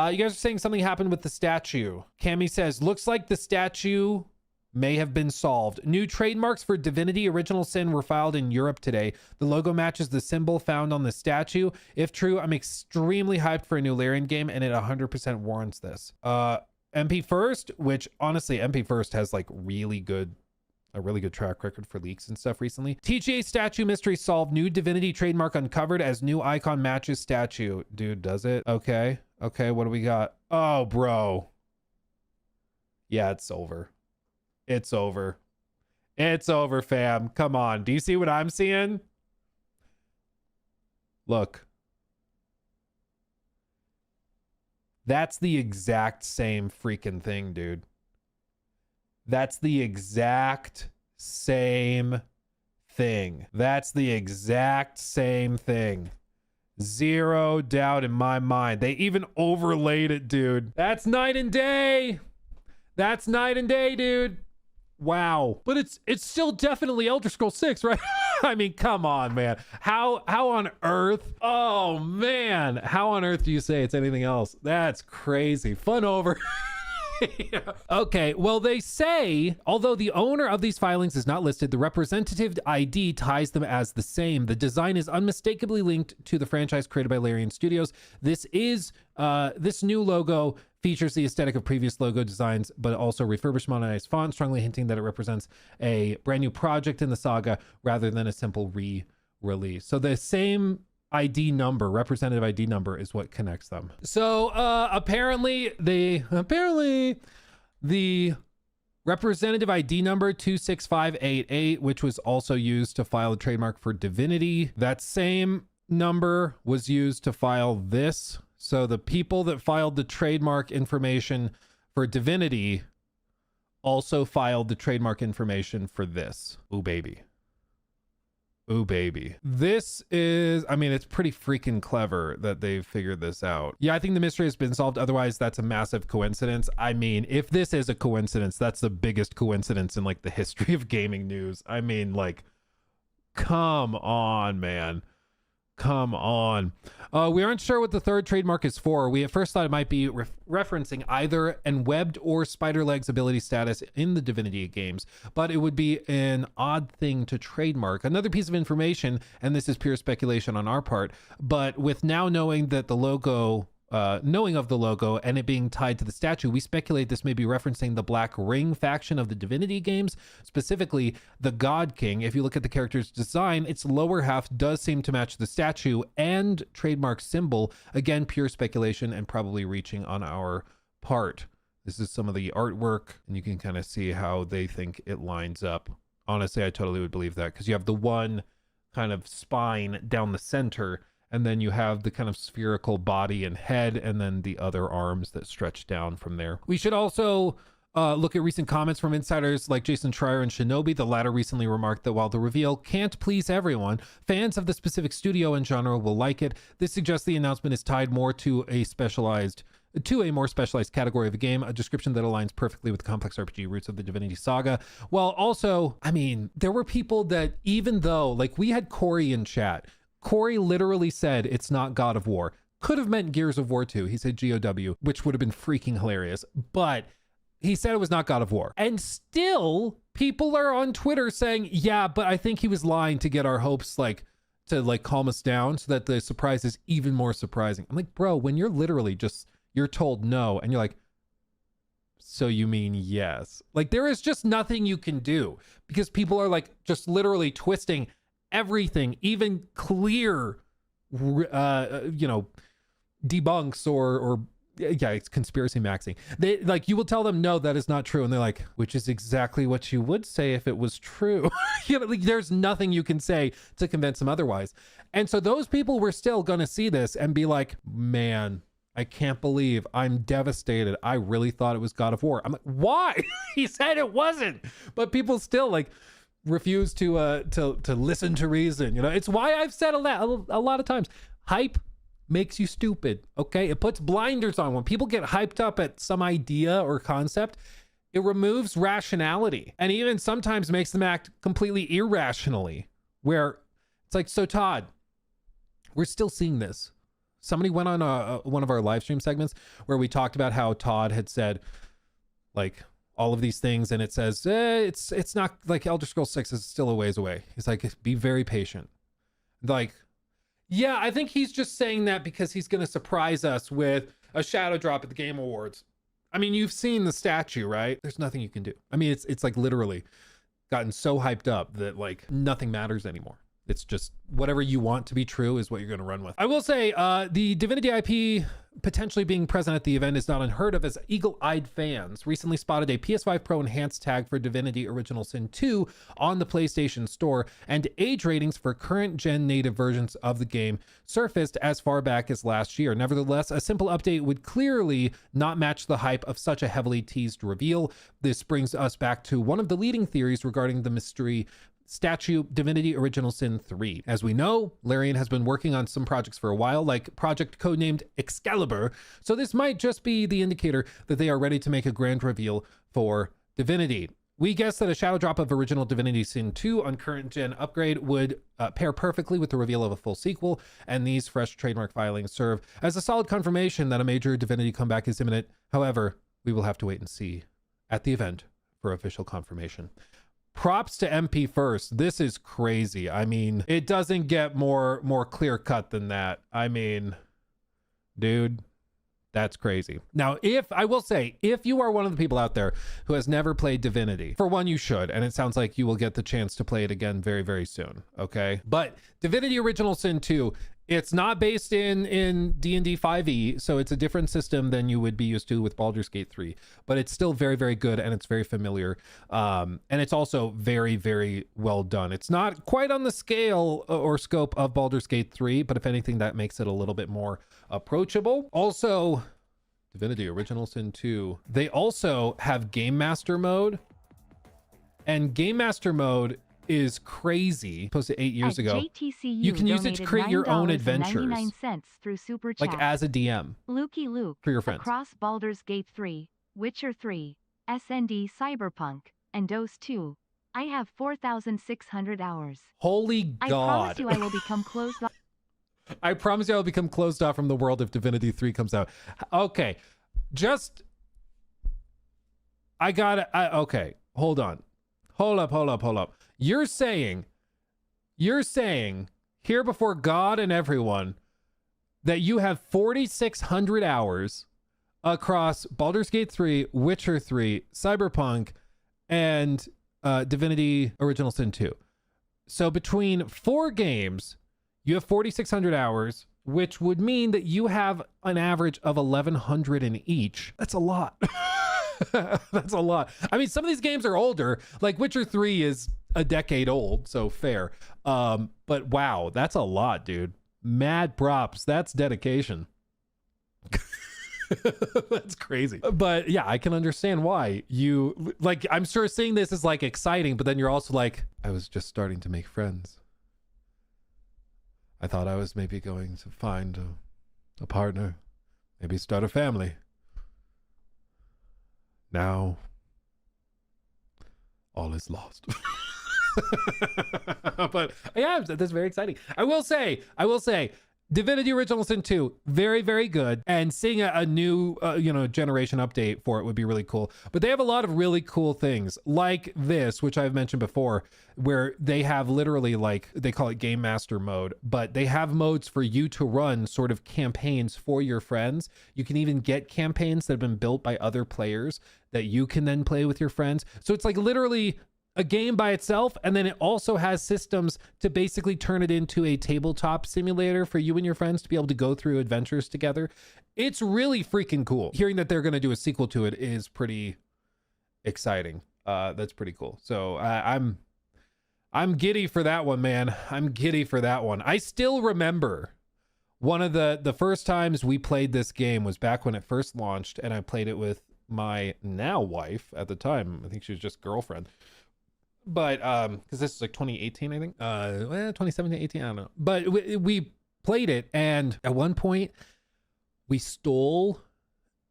You guys are saying something happened with the statue. Cammy says, looks like the statue may have been solved. New trademarks for Divinity Original Sin were filed in Europe today. The logo matches the symbol found on the statue. If true, I'm extremely hyped for a new Larian game, and it 100% warrants this. MP1st, which honestly, MP1st has like a really good track record for leaks and stuff recently. TGA statue mystery solved. New Divinity trademark uncovered as new icon matches statue. Dude, does it? Okay. Okay, what do we got? Oh, bro. Yeah, it's over. It's over. It's over, fam. Come on. Do you see what I'm seeing? Look. That's the exact same freaking thing, dude. That's the exact same thing. That's the exact same thing. Zero doubt in my mind. They even overlaid it, dude. That's night and day. That's night and day, dude. Wow. But it's still definitely Elder Scrolls 6, right? I mean, come on, man. How on earth? Oh, man. How on earth do you say it's anything else? That's crazy. Fun over. Yeah. Okay, well, they say, although the owner of these filings is not listed, the representative ID ties them as the same. The design is unmistakably linked to the franchise created by Larian Studios. This new logo features the aesthetic of previous logo designs, but also refurbished, modernized font, strongly hinting that it represents a brand new project in the saga rather than a simple re-release. So the same ID number, representative ID number, is what connects them. So apparently the representative ID number 26588, which was also used to file a trademark for Divinity, that same number was used to file this. So the people that filed the trademark information for Divinity also filed the trademark information for this. Ooh, baby. Ooh, baby. This is, I mean, it's pretty freaking clever that they've figured this out. Yeah, I think the mystery has been solved. Otherwise, that's a massive coincidence. I mean, if this is a coincidence, that's the biggest coincidence in like the history of gaming news. I mean, like, come on, man. Come on. We aren't sure what the third trademark is for. We at first thought it might be referencing either an webbed or spider legs ability status in the Divinity games, but it would be an odd thing to trademark. Another piece of information, and this is pure speculation on our part, but with now knowing that the logo, knowing of the logo and it being tied to the statue, we speculate this may be referencing the Black Ring faction of the Divinity games, specifically the God King. If you look at the character's design, its lower half does seem to match the statue and trademark symbol. Again, pure speculation and probably reaching on our part. This is some of the artwork, and you can kind of see how they think it lines up. Honestly, I totally would believe that, because you have the one kind of spine down the center, and then you have the kind of spherical body and head, and then the other arms that stretch down from there. We should also look at recent comments from insiders like Jason Schreier and Shinobi. The latter recently remarked that while the reveal can't please everyone, fans of the specific studio and genre will like it. This suggests the announcement is tied more to a more specialized category of a game, a description that aligns perfectly with the complex RPG roots of the Divinity saga. Well, also, I mean, there were people that, even though, like, we had Corey in chat, Corey literally said it's not God of War. Could have meant Gears of War 2. He said GOW, which would have been freaking hilarious. But he said it was not God of War. And still, people are on Twitter saying, yeah, but I think he was lying to get our hopes, like, to like calm us down so that the surprise is even more surprising. I'm like, bro, when you're literally just, you're told no, and you're like, so you mean yes? Like, there is just nothing you can do, because people are like just literally twisting everything, even clear debunks or yeah, it's conspiracy maxing. They like, you will tell them no, that is not true, and they're like, which is exactly what you would say if it was true. Like, there's nothing you can say to convince them otherwise. And so those people were still gonna see this and be like, man, I can't believe, I'm devastated. I really thought it was God of War. I'm like, why? He said it wasn't. But people still like refuse to listen to reason. You know, it's why I've said a lot of times, hype makes you stupid. Okay, it puts blinders on. When people get hyped up at some idea or concept, it removes rationality, and even sometimes makes them act completely irrationally, where it's like, so Todd, we're still seeing this. Somebody went on one of our live stream segments where we talked about how Todd had said like all of these things, and it says it's not like Elder Scrolls 6 is still a ways away. He's like, be very patient. Like, yeah, I think he's just saying that because he's going to surprise us with a shadow drop at the Game Awards. I mean, you've seen the statue, right? There's nothing you can do. I mean, it's like literally gotten so hyped up that like nothing matters anymore. It's just whatever you want to be true is what you're going to run with. I will say the Divinity IP potentially being present at the event is not unheard of, as eagle-eyed fans recently spotted a PS5 Pro enhanced tag for Divinity Original Sin 2 on the PlayStation Store, and age ratings for current gen native versions of the game surfaced as far back as last year. Nevertheless, a simple update would clearly not match the hype of such a heavily teased reveal. This brings us back to one of the leading theories regarding the mystery statue, Divinity Original Sin 3. As we know, Larian has been working on some projects for a while, like project codenamed Excalibur, so this might just be the indicator that they are ready to make a grand reveal for Divinity. We guess that a shadow drop of original Divinity Sin 2 on current gen upgrade would pair perfectly with the reveal of a full sequel, and these fresh trademark filings serve as a solid confirmation that a major Divinity comeback is imminent. However, we will have to wait and see at the event for official confirmation. Props to MP1st. This is crazy. I mean, it doesn't get more clear cut than that. I mean, dude, that's crazy. Now, I will say, if you are one of the people out there who has never played Divinity, for one, you should, and it sounds like you will get the chance to play it again very, very soon. Okay. But Divinity Original Sin 2, it's not based in D&D 5e, so it's a different system than you would be used to with Baldur's Gate 3, but it's still very, very good, and it's very familiar. And it's also very, very well done. It's not quite on the scale or scope of Baldur's Gate 3, but if anything, that makes it a little bit more approachable. Also, Divinity Original Sin 2, they also have Game Master mode, and Game Master mode is crazy. Posted 8 years ago. You can use it to create your own adventures, through Super like Chat. as a DM Lukey Luke for your friends. Across Baldur's Gate 3, Witcher 3, SND Cyberpunk, and DOS 2. I have 4,600 hours. Holy God. I promise you I will become closed off. I promise you I will become closed off from the world if Divinity 3 comes out. Okay. Okay. Hold on. Hold up. You're saying here before God and everyone that you have 4,600 hours across Baldur's Gate 3, Witcher 3, Cyberpunk, and Divinity Original Sin 2. So between 4 games, you have 4,600 hours, which would mean that you have an average of 1,100 in each. That's a lot. That's a lot. I mean, some of these games are older, like Witcher 3 is a decade old, so fair. But wow, that's a lot, dude. Mad props. That's dedication. That's crazy. But yeah, I can understand why you like, I'm sure seeing this is like exciting, but then you're also like, I was just starting to make friends. I thought I was maybe going to find a partner, maybe start a family. Now, all is lost. But yeah, that's very exciting. I will say, Divinity Original Sin 2, very, very good. And seeing a new, generation update for it would be really cool. But they have a lot of really cool things like this, which I've mentioned before, where they have literally like, they call it Game Master mode, but they have modes for you to run sort of campaigns for your friends. You can even get campaigns that have been built by other players that you can then play with your friends. So it's like literally a game by itself, and then it also has systems to basically turn it into a tabletop simulator for you and your friends to be able to go through adventures together. It's really freaking cool. Hearing that they're going to do a sequel to it is pretty exciting. That's pretty cool. So I'm giddy for that one, man. I'm giddy for that one. I still remember one of the first times we played this game was back when it first launched, and I played it with my now wife at the time. I think she was just girlfriend. But because this is like 2018, I think 2017, 18, I don't know, but we played it, and at one point we stole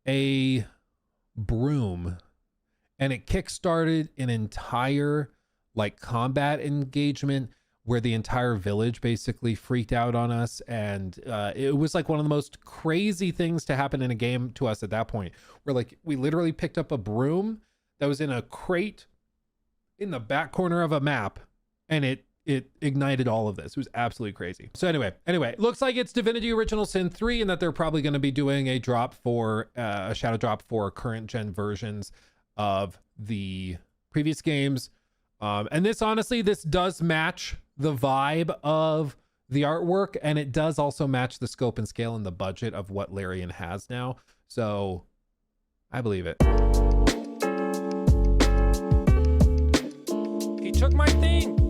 a broom, and it kickstarted an entire like combat engagement where the entire village basically freaked out on us. And it was like one of the most crazy things to happen in a game to us at that point, where like we literally picked up a broom that was in a crate in the back corner of a map, and it ignited all of this. It was absolutely crazy. So anyway, looks like it's Divinity Original Sin 3, and that they're probably going to be doing a drop for a shadow drop for current gen versions of the previous games. And this, honestly, this does match the vibe of the artwork, and it does also match the scope and scale and the budget of what Larian has now. So I believe it. He took my thing.